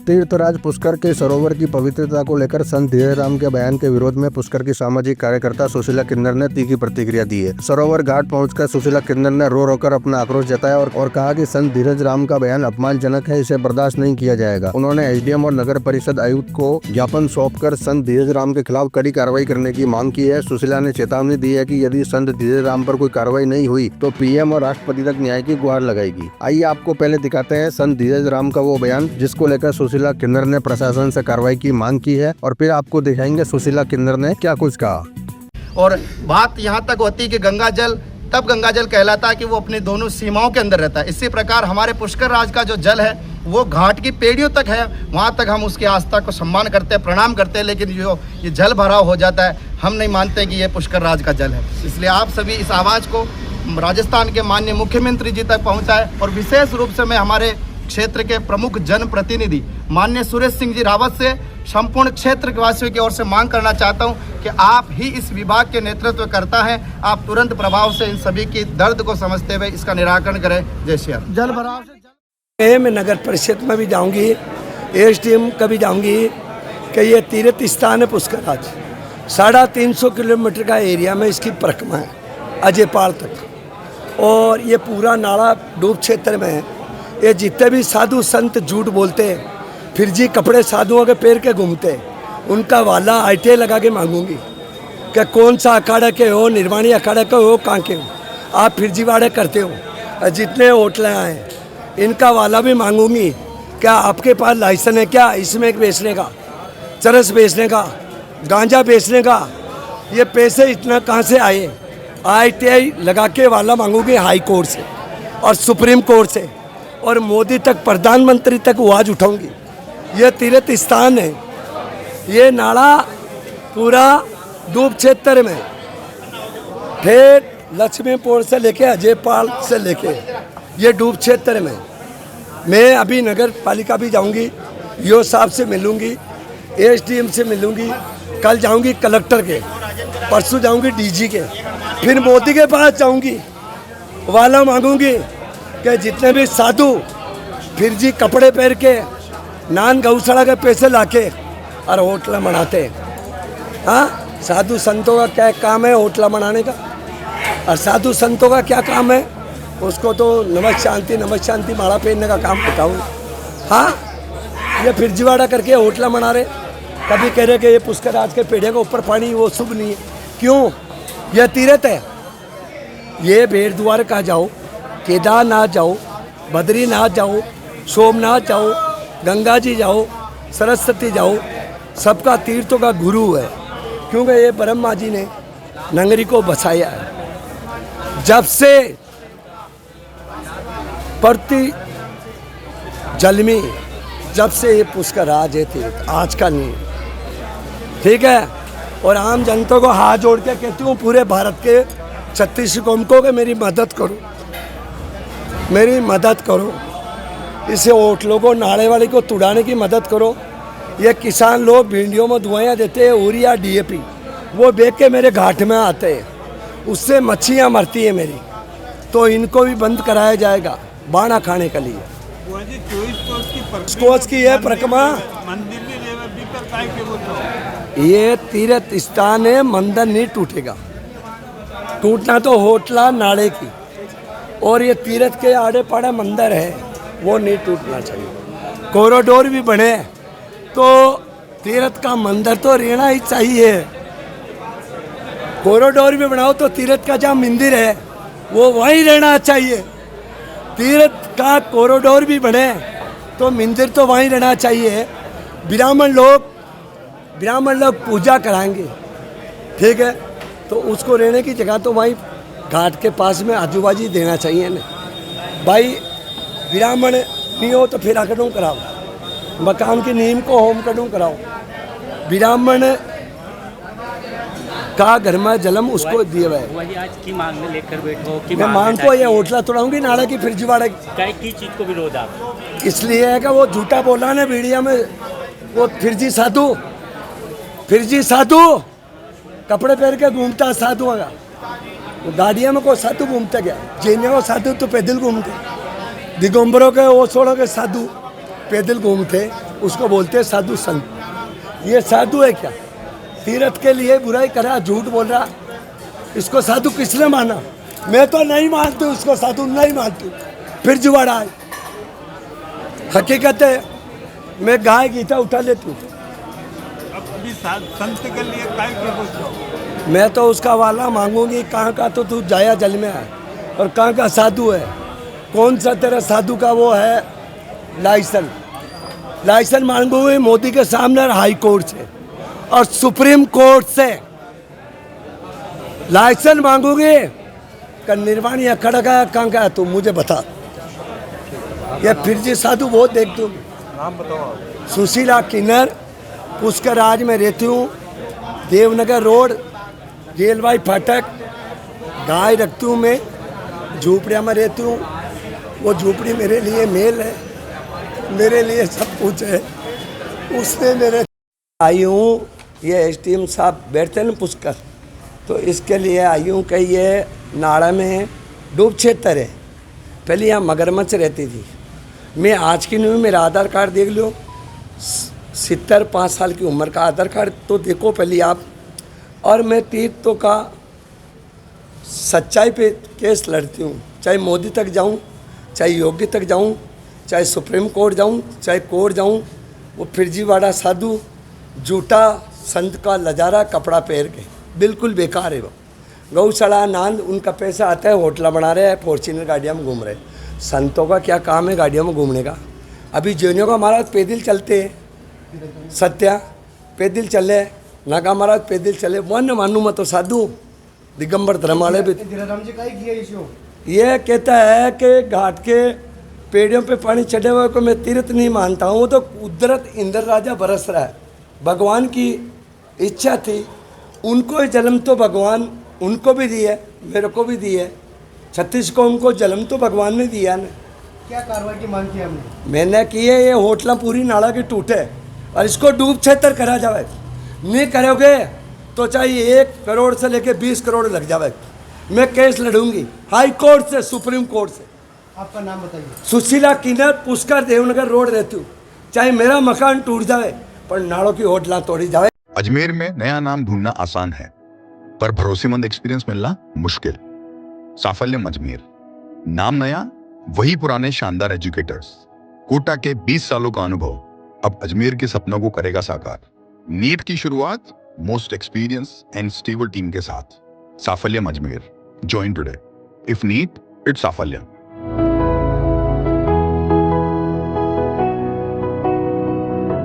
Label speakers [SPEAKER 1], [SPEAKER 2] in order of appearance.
[SPEAKER 1] तीर्थराज पुष्कर के सरोवर की पवित्रता को लेकर संत धीरेराम के बयान के विरोध में पुष्कर की सामाजिक कार्यकर्ता सुशीला किन्नर ने तीखी प्रतिक्रिया दी है। सरोवर घाट पहुंचकर सुशीला किन्नर ने रो रोकर अपना आक्रोश जताया और कहा कि संत धीरेराम का बयान अपमानजनक है, इसे बर्दाश्त नहीं किया जाएगा। उन्होंने एसडीएम और नगर परिषद आयुक्त को ज्ञापन सौंपकर संत धीरेराम के खिलाफ कड़ी कार्रवाई करने की मांग की है। सुशीला ने चेतावनी दी है कि यदि संत धीरेराम पर कोई कार्रवाई नहीं हुई तो पीएम और राष्ट्रपति तक न्याय की गुहार लगाएगी। आइए आपको पहले दिखाते हैं संत धीरेराम का वो बयान जिसको लेकर सुशीला किन्नर ने प्रशासन से कार्रवाई की मांग की है और फिर आपको दिखाएंगे सुशीला किन्नर ने क्या कुछ कहा।
[SPEAKER 2] और बात यहाँ तक होती है कि गंगा जल तब गंगा जल कहलाता है कि वो अपनी दोनों सीमाओं के अंदर रहता है। इसी प्रकार हमारे पुष्कर राज का जो जल है वो घाट की पेड़ियों तक है, वहाँ तक हम उसकी आस्था को सम्मान करते हैं, प्रणाम करते हैं, लेकिन जो ये जल भराव हो जाता है हम नहीं मानते कि ये पुष्कर राज का जल है। इसलिए आप सभी इस आवाज़ को राजस्थान के माननीय मुख्यमंत्री जी तक पहुँचाए और विशेष रूप से मैं हमारे क्षेत्र के प्रमुख जनप्रतिनिधि माननीय सुरेश सिंह जी रावत से संपूर्ण क्षेत्र के वासियों की ओर से मांग करना चाहता हूं कि आप ही इस विभाग के नेतृत्व करता है, आप तुरंत प्रभाव से इन सभी की दर्द को समझते हुए इसका निराकरण करें। जय श्री राम।
[SPEAKER 3] जल भराव से मैं नगर परिषद में भी जाऊंगी, एसडीएम का भी जाऊंगी कि ये तीर्थ स्थान है पुष्कर राज। 350 किलोमीटर का एरिया में इसकी परिक्रमा है अजयपाल तक, और ये पूरा नाला डूब क्षेत्र में है। ये जितने भी साधु संत झूठ बोलते हैं, फिर जी कपड़े साधुओं के पैर के घूमते हैं, उनका वाला आईटीआई लगा के मांगूंगी कि कौन सा अखाड़ा के हो, निर्वाणी अखाड़ा के हो, कहाँ के हो, आप फिरजीवाड़े करते हो। जितने होटलें हैं इनका वाला भी मांगूंगी, क्या आपके पास लाइसेंस है क्या इसमें बेचने का, चरस बेचने का, गांजा बेचने का? ये पैसे इतना कहाँ से आए? आईटीआई लगा के वाला मांगूंगी हाई कोर्ट से और सुप्रीम कोर्ट से, और मोदी तक, प्रधानमंत्री तक आवाज़ उठाऊंगी। ये तीर्थ स्थान है, ये नाला पूरा डूब क्षेत्र में ठेठ लक्ष्मीपुर से लेके अजयपाल से लेके ये डूब क्षेत्र में। मैं अभी नगर पालिका भी जाऊंगी, यो साहब से मिलूंगी, एसडीएम से मिलूंगी, कल जाऊंगी कलेक्टर के, परसों जाऊंगी डीजी के, फिर मोदी के पास जाऊंगी, वाला मांगूंगी कि जितने भी साधु फिर जी कपड़े पहन के नान गौशाला के पैसे लाके और होटल बनाते हैं। हाँ, साधु संतों का क्या काम है होटल बनाने का, और साधु संतों का क्या काम है? उसको तो नमक शांति माला पहनने का काम बताऊँ। हाँ, ये फिरजीवाड़ा करके होटल बना रहे, कभी कह रहे कि ये पुष्कर राज के पेड़े के ऊपर पानी वो शुभ नहीं है। क्यों? यह तीर्थ है। ये भेड़ द्वारका जाओ, केदारनाथ जाओ, बद्रीनाथ जाओ, सोमनाथ जाओ, गंगा जी जाओ, सरस्वती जाओ, सबका तीर्थों का गुरु है, क्योंकि ये ब्रह्मा जी ने नगरी को बसाया है। जब से प्रति जन्मी, जब से ये पुष्कर राज है तीर्थ, आज का नहीं, ठीक है। और आम जनता को हाथ जोड़ के कहती हूँ, पूरे भारत के 36 कौम को कि मेरी मदद करो, मेरी मदद करो, इसे होटलों को, नाले वाले को तुड़ाने की मदद करो। ये किसान लोग भिंडियों में दवाइयाँ देते हैं, यूरिया डीएपी, वो बेच के मेरे घाट में आते हैं, उससे मच्छियाँ मरती है मेरी, तो इनको भी बंद कराया जाएगा बाना खाने के लिए। कोच की है परिक्रमा, ये तीर्थ स्थान है, मंदिर नहीं टूटेगा, टूटना तो होटला नाले की, और ये तीर्थ के आड़े पाड़े मंदिर है वो नहीं टूटना चाहिए। कॉरिडोर भी बने तो तीर्थ का मंदिर तो रहना ही चाहिए। कॉरिडोर भी बनाओ तो तीर्थ का जहाँ मंदिर है वो वहीं रहना चाहिए। तीर्थ का कॉरिडोर भी बने तो मंदिर तो वहीं रहना चाहिए। ब्राह्मण लोग पूजा कराएंगे, ठीक है, तो उसको रहने की जगह तो वहीं घाट के पास में आजू बाजू देना चाहिए ना भाई। ब्राह्मण नहीं हो तो फिर आकड़ों कराओ, मकान की नींव को होम कड़ों कराओ। ब्राह्मण का घर में जन्म उसको दिए हुआ है।
[SPEAKER 4] आज की मांग में लेकर बैठो कि
[SPEAKER 3] मैं मांग को ये होटला तोड़ाऊंगी, नाला की फिरजीवाड़ा
[SPEAKER 4] की चीज को विरोध आप
[SPEAKER 3] इसलिए है कि वो झूठा बोला ना मीडिया में, वो फिरजी साधु कपड़े पहन के घूमता साधु का, गाड़िया में को साधु घूमता गया, जैनियों को साधु तो पैदल घूमते, दिगंबरों के ओसोड़ों के साधु पैदल घूमते। उसको बोलते हैं साधु संत। ये साधु है क्या? तीर्थ के लिए बुराई करा, झूठ बोल रहा, इसको साधु किसने माना? मैं तो नहीं मानती उसको साधु, नहीं मानती। फिर जुआड़ा है। हकीकत है, मैं गाय गीता उठा लेती हूँ।
[SPEAKER 5] अभी संत के लिए काय के पूछो?
[SPEAKER 3] मैं तो उसका वाला मांगूंगी, कहाँ का तो तू जाया जल में है और कहाँ का साधु है। कौन सा तेरा साधु का वो है लाइसेंस मांगूंगी मोदी के सामने और हाई कोर्ट से और सुप्रीम कोर्ट से लाइसेंस मांगूंगी। का निर्वाणी अखड़ा का कहाँ का है तू मुझे बता। ये फिर जी साधु बहुत देख तू।
[SPEAKER 5] नाम बताओ।
[SPEAKER 3] सुशीला किन्नर, पुष्कर राज में रहती हूँ, देवनगर रोड, रेलवाई फाटक। गाय रखती हूँ मैं, झूपड़िया में रहती हूँ। वो झूपड़ी मेरे लिए मेल है, मेरे लिए सब कुछ है। उसने मेरे आई हूँ, ये एसडीएम साहब बैठते हैं ना पुष्कर, तो इसके लिए आई हूँ कि ये नाड़ा में डूब क्षेत्र है। पहले यहाँ मगरमच्छ रहती थी। मैं आज की नहीं, मेरा आधार कार्ड देख लो, 75 साल की उम्र का आधार कार्ड तो देखो पहले आप। और मैं तीर्थों का सच्चाई पे केस लड़ती हूँ, चाहे मोदी तक जाऊँ, चाहे योगी तक जाऊँ, चाहे सुप्रीम कोर्ट जाऊँ, चाहे कोर्ट जाऊँ। वो फिरजीवाड़ा साधु झूठा संत का लजारा कपड़ा पहन के बिल्कुल बेकार है। वो गौशाला नांद उनका पैसा आता है, होटला बना रहे हैं, फॉर्च्यूनर गाड़ियाँ में घूम रहे हैं। संतों का क्या काम है गाड़ियों में घूमने का? अभी जैनियों का महाराज पैदल चलते हैं, सत्या पैदल चले, नागा महाराज पैदल चले। वन मानू मत तो साधु दिगंबर धर्म वाले भी। ये कहता है कि घाट के पेड़ों पे पानी चढ़े हुए को मैं तीर्थ नहीं मानता हूँ। वो तो कुदरत इंद्र राजा बरस रहा है, भगवान की इच्छा थी। उनको जन्म तो भगवान उनको भी दी है, मेरे को भी दी है। 36 को उनको जन्म तो भगवान ने दिया ना।
[SPEAKER 2] क्या कार्रवाई की मांग की हमने?
[SPEAKER 3] मैंने की है, ये होटला पूरी नाला की टूटे और इसको डूब क्षेत्र करा जाए। नहीं करोगे तो चाहे 1 करोड़ से लेके 20 करोड़ लग जाए। मैं केस लड़ूंगी हाई कोर्ट से, सुप्रीम कोर्ट से।
[SPEAKER 2] आपका नाम बताइए।
[SPEAKER 3] सुशीला किन्नर, पुष्कर देवनगर रोड रहती हूँ। चाहे मेरा मकान टूट जाए पर नालों की होटला तोड़ी जाए।
[SPEAKER 6] अजमेर में नया नाम ढूंढना आसान है, पर भरोसेमंद एक्सपीरियंस मिलना मुश्किल। साफल्यम अजमेर, नाम नया, वही पुराने शानदार एजुकेटर्स। कोटा के 20 सालों का अनुभव अब अजमेर के सपनों को करेगा साकार। नीट की शुरुआत most experience and stable team के साथ। Saphalyam Ajmer, join today. If NEET, it's साफल्यम।